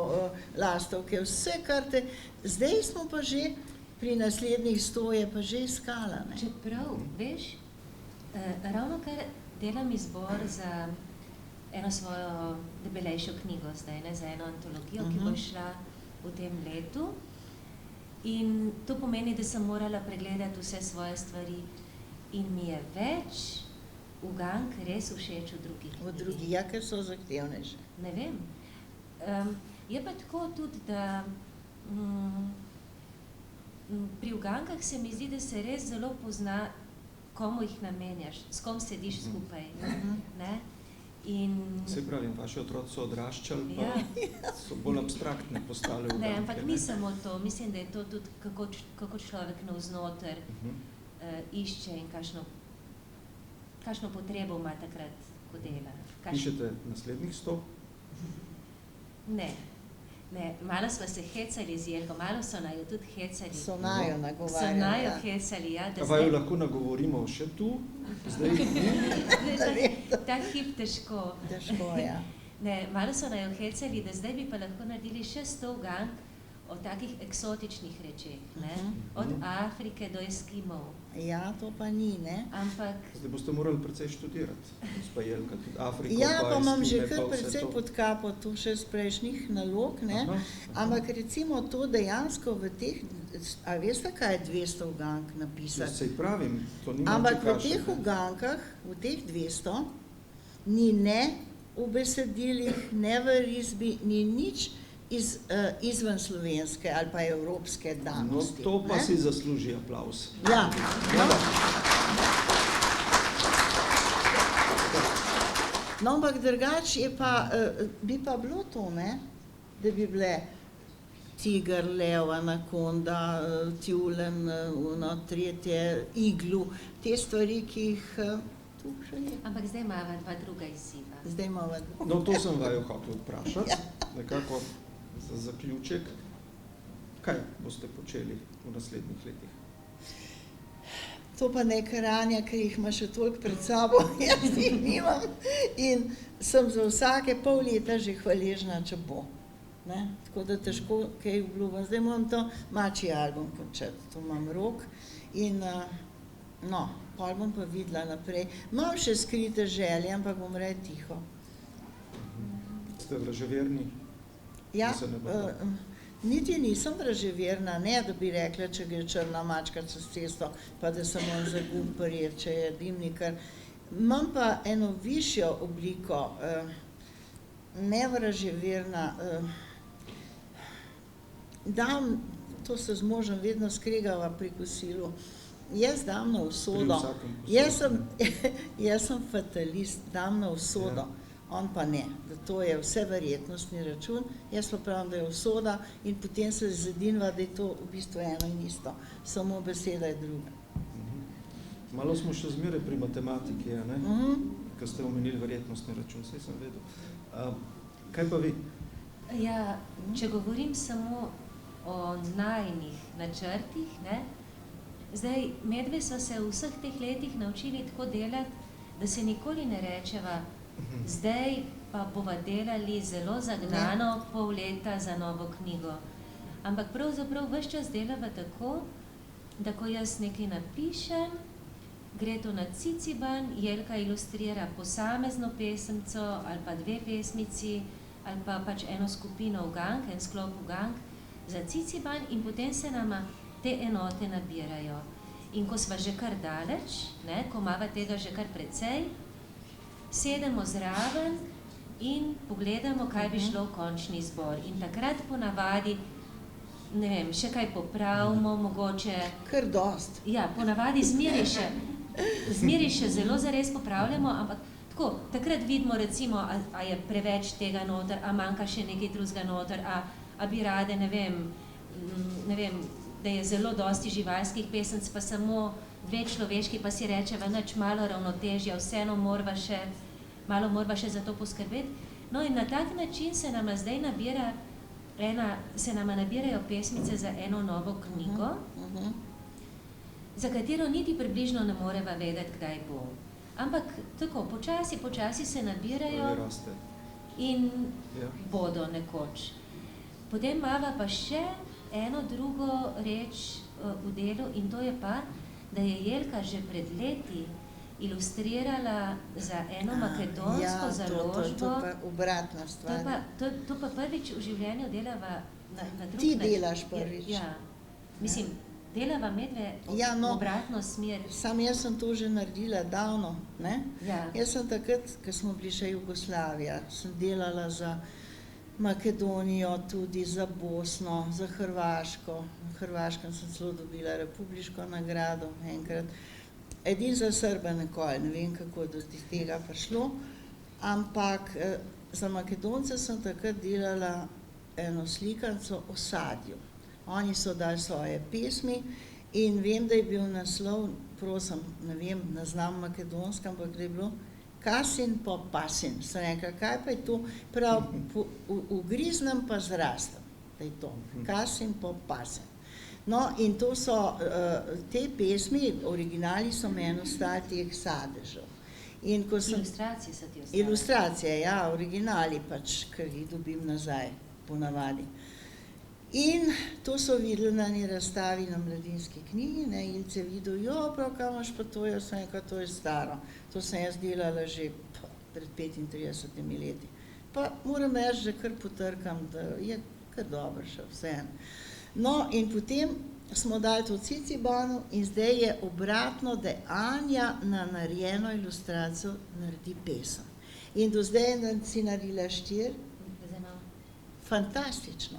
lastovke, vse, kar te... Zdaj smo pa že pri naslednjih 100 je pa že iskala, ne? Čeprav, veš, ravno kar delam izbor za eno svojo debelejšo knjigo zdaj, ne, za eno antologijo, ki bo šla v tem letu. In to pomeni, da sem morala pregledati vse svoje stvari in mi je več ugank res všeč v drugih knjigih. V drugih, ker so zahtevnejše. Ne vem. Je pa tako tudi, da Pri ugankah se mi zdi, da se res zelo pozna, komu jih namenjaš, s kom sediš skupaj. Ne? In... Se pravim, vaši otroci so odraščali, pa so bolj abstraktne postale uganke. Ne, ampak ni samo to. Mislim, da je to tudi, kako človek navznoter išče in kakšno potrebo ima takrat, ko dela. Pišete naslednjih 100? Ne. Malo smo se hecali z Jelko, malo so najo tudi hecali. So najo nagovarjali. So najo hecali, ja. Pa jo lahko nagovorimo še tu? Zdaj? Ta hip težko. Težko, ja. Ne, malo so najo hecali, da zdaj bi pa lahko naredili še 100 ugank o takih eksotičnih rečeh, ne? Od Afrike do Eskimov. Ja, to pa ni, ne? Ampak... Zdaj boste morali precej študirati, gospa Jelka, tudi Afriko, ja, pa imam že Eskime, kar precej pod kapo, to še z prejšnjih nalog, ne? Ampak recimo to dejansko v teh, a veste, kaj je 200 ugank napisati? Sej pravim, to nima ampak v kaše, teh ugankah, v teh 200, ni ne v besedilih, ne v risbi, ni nič izven slovenske ali pa evropske danosti. No, to pa si zasluži aplavz. Ja. No, ampak drugače je pa, bi pa bilo to, ne, da bi bile tiger, lev, anakonda, tjulen, tretje, iglu, te stvari, ki jih tu še je. Ampak zdaj imava dva druga izziva. Zdaj imava dva. No, to sem vaju hotel vprašati, nekako za zaključek. Kaj boste počeli v naslednjih letih? To pa nekaj ranja, ker jih ima še toliko pred sabo, jaz jih nimam. In sem za vsake pol leta že hvaležna, če bo. Ne? Tako da težko kaj obljubim. Zdaj moram to mačji album končati, to imam rok. In no, pol bom pa videla naprej. Imam še skrite želje, ampak bom raje tiho. Ste vraževerni? Ja, niti nisem vraževerna, ne da bi rekla, če gre črna mačka čez cesto, pa da se moram za gum prijeti, če je dimnikar. Imam pa eno višjo obliko, ne vraževerna, dam, to se z možem vedno skregava pri kosilu, jaz dam na usodo, jaz sem fatalist, dam na usodo. On pa ne, da to je vse verjetnostni račun, jaz pa pravim, da je usoda in potem se zedinva, da je to v bistvu eno in isto, samo beseda je druga. Malo smo še zmeraj pri matematiki, ne? Ko ste omenili verjetnostni račun, saj sem vedel. Kaj pa vi? Ja, če govorim samo o najinih načrtih, ne? Zdaj, medve so se v vseh teh letih naučili tako delati, da se nikoli ne rečeva, zdaj pa bova delali zelo zagnano pol leta za novo knjigo. Ampak pravzaprav ves čas delava tako, da ko jaz nekaj napišem, gre to na Ciciban, Jelka ilustrira posamezno pesemco ali pa dve pesmici ali pa pač eno skupino ugank, en sklop ugank za Ciciban in potem se nama te enote nabirajo. In ko sva že kar daleč, ne, ko imava tega že kar precej, sedemo zraven in pogledamo, kaj bi šlo v končni zbor. In takrat ponavadi, ne vem, še kaj popravimo, mogoče... Kar dost. Ja, ponavadi zmeri še zelo zares popravljamo, ampak tako, takrat vidimo recimo, a je preveč tega noter, a manjka še nekaj drugega noter, a bi rade, ne vem, da je zelo dosti živalskih pesenc, pa samo dve človeški, pa si rečeva, nič malo ravnotežja, vseeno malo morva še za to poskrbeti. No in na tak način se nama zdaj nabirajo pesmice za eno novo knjigo, za katero niti približno ne moreva vedeti, kdaj bo. Ampak tako, počasi se nabirajo in bodo nekoč. Potem imava pa še eno drugo reč v delu in to je pa, da je Jelka že pred leti ilustrirala za eno makedonsko založbo. To pa obratna stvar. To pa prvič v življenju delava na drug način. Ti delaš prvič. Ja, mislim, delava medve obratno smer. Sam jaz sem to že naredila davno, ne? Ja. Jaz sem takrat, ko smo bili še Jugoslavija, sem delala za Makedonijo, tudi za Bosno, za Hrvaško. Na Hrvaškem sem celo dobila republiško nagrado enkrat. Edino za Srbe nikoli, ne vem, kako je do tega prišlo, ampak za Makedonce sem takrat delala eno slikanco o sadju. Oni so dali svoje pesmi in vem, da je bil naslov, prosim, ne vem, ne znam makedonska, ampak da je bilo Kasin po pasin. Sem rekla, kaj pa je to? Prav, ugriznem pa zrastem, da je to. Kasin po pasin. No, in to so, te pesmi, originali so meni ostali teh sadežev. In ko sem, Ilustracije so ti ostale. Ilustracije, ja, originali pač, ker jih dobim nazaj, ponavadi. In to so videli na eni razstavi na Mladinski knjigi, ne, Ilce videl, jo, prav, kaj imaš pa to, jaz sem rekla, to je staro. To sem jaz delala že pred 35 leti. Pa moram reči, že kar potrkam, da je kar dobro še vseeno. No, in potem smo dali to Cicibanu in zdaj je obratno, da Anja na narejeno ilustracijo naredi pesem. In do zdaj si naredila 4. Fantastično.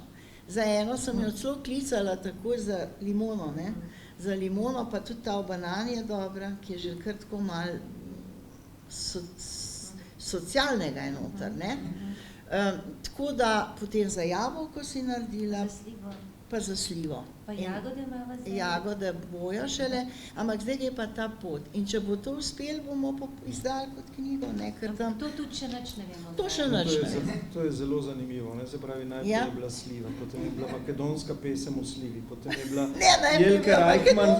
Za eno sem jo celo klicala takoj za limono, ne? Za limono, pa tudi ta o banani je dobra, ki je že kar tako malo socialnega je noter, ne? Tako da potem za jabolko si naredila, pa za slivo. Pa jagode imava zdaj? Jagode bojo šele, ampak zdaj je pa ta pot. In če bo to uspelo, bomo pa izdali kot knjigo, ne, ker tam... To tudi še nič ne vemo. To še nič ne vemo. To je zelo zanimivo, ne, se pravi, najprej je bila sliva, potem je bila makedonska pesem o slivi, potem je bila Jelka Reichmann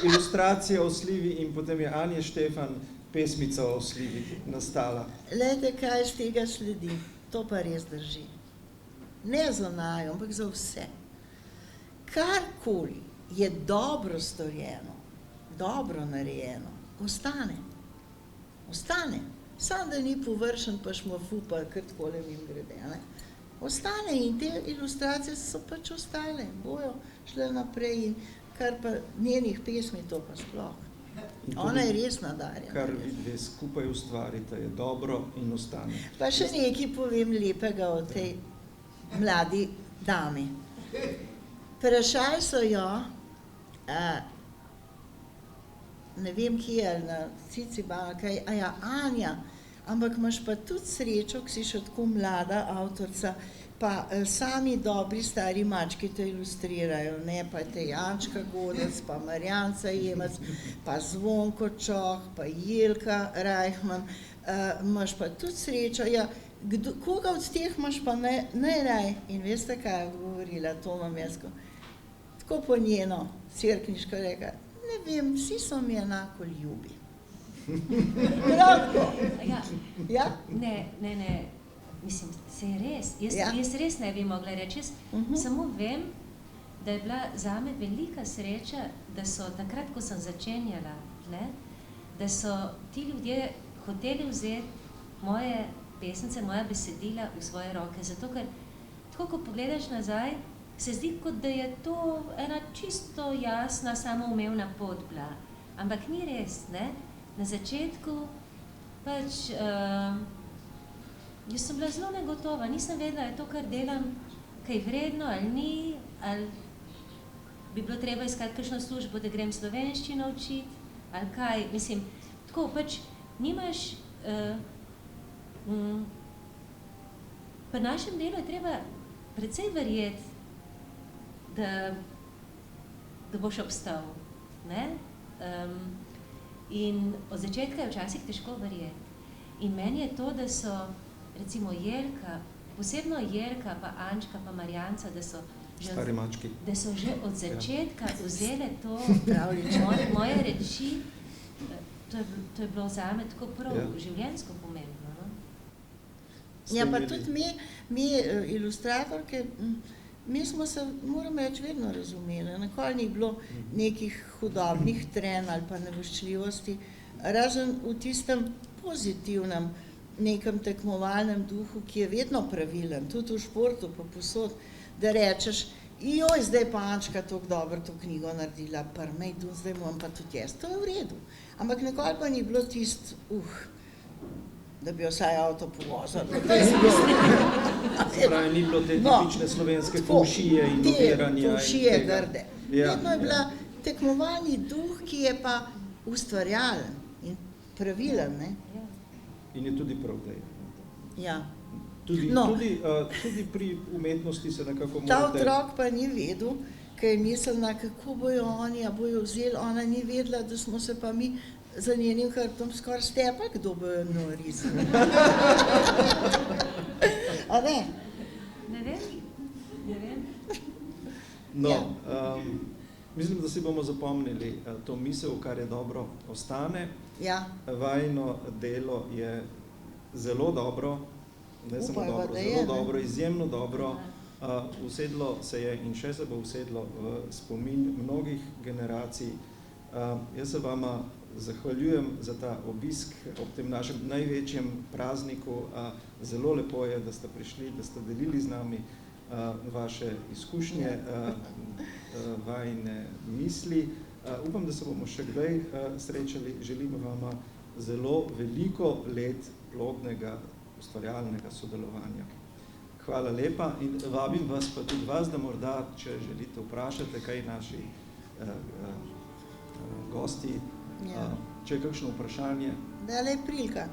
ilustracija o slivi in potem je Anja Štefan pesmica o slivi nastala. Glejte, kaj iz tega sledi, to pa res drži. Ne za naju, ampak za vse. Karkoli je dobro storjeno, dobro narejeno, ostane. Ostane. Samo da ni površen, pa šmafu, pa kar takole mim grede, ne. Ostane in te ilustracije so pač ostale, bojo šle naprej in kar pa njenih pesmi to pa sploh. Ona je res nadarjena. Kar vi dve skupaj ustvarite, je dobro in ostane. Pa še nekaj povem lepega o tej mladi dami. Vprašali so jo, ne vem kje, ali na Cicibanu, kaj, Anja, ampak imaš pa tudi srečo, ki si še tako mlada avtorica, pa sami dobri stari mački te ilustrirajo, ne, pa te Jančka Godec, pa Marjanca Jemec, pa Zvonko Čoh, pa Jelka Reichmann, imaš pa tudi srečo, ja, koga od teh imaš pa najraj? In veste, kaj je govorila, to imam jaz, tako po njeno, Cerkniško reka, ne vem, vsi so mi enako ljubi. Kratko. Ja? Ne, mislim, se je res. Jaz res ne bi mogla reči. Jaz samo vem, da je bila zame velika sreča, da so takrat, ko sem začenjala, ne, da so ti ljudje hoteli vzeti moje pesnice, moja besedila v svoje roke. Zato, ker tako, ko pogledaš nazaj, se zdi, kot da je to ena čisto jasna, samoumevna pot bila. Ampak ni res, ne. Na začetku pač jaz sem bila zelo negotova, nisem vedela, je to, kar delam, kaj vredno ali ni, ali bi bilo treba iskati kakšno službo, da grem slovenščino učiti, ali kaj, mislim, tako pač nimaš, pri našem delu je treba precej verjeti, da boš obstal, ne? In od začetka je včasih težko verjeti. In meni je to, da so, recimo Jelka, posebno Jelka, pa Ančka, pa Marjanca, da so že od začetka vzele to moje reči, to je bilo zame tako prav življenjsko pomembno, no? Ja, pa tudi mi ilustratorke, mi smo se, moram reči, vedno razumeli. Nikoli ni bilo nekih hudobnih trenj ali pa nevoščljivosti, razen v tistem pozitivnem nekem tekmovalnem duhu, ki je vedno pravilen, tudi v športu, pa posod, da rečeš, joj, zdaj pa Ančka tako dobro to knjigo naredila, zdaj moram pa tudi jaz. To je v redu. Ampak nikoli pa ni bilo tisto, da bi jo vsaj avto povozil. Se pravi, ni bilo te tipične slovenske fovšije in dopiranja. Te fovšije grde. Ja, Vedno je bila tekmovalni duh, ki je pa ustvarjalen in pravilen, ne? In je tudi prav, da je. Ja. Tudi pri umetnosti se nekako morate... Ta otrok pa ni vedel, ker je mislila, kako bojo oni, a bojo vzeli, ona ni vedela, da smo se pa mi za njenim hrbtom skoraj stepa, kdo bojo narisali. A ne? Ne vem. No, Ja. mislim, da si bomo zapomnili to misel, kar je dobro, ostane. Ja. Vajino delo je zelo dobro, ne samo Upajva, dobro, da zelo je, ne? dobro, izjemno dobro. Usedlo se je in še se bo usedlo v spomin mnogih generacij. Jaz se vama zahvaljujem za ta obisk ob tem našem največjem prazniku. Zelo lepo je, da ste prišli, da ste delili z nami vaše izkušnje, vajine misli. Upam, da se bomo še kdaj srečali. Želim vama zelo veliko let plodnega, ustvarjalnega sodelovanja. Hvala lepa in vabim vas pa tudi vas, da morda, če želite vprašati, kaj naši gosti, če je kakšno vprašanje. Da je le prilika.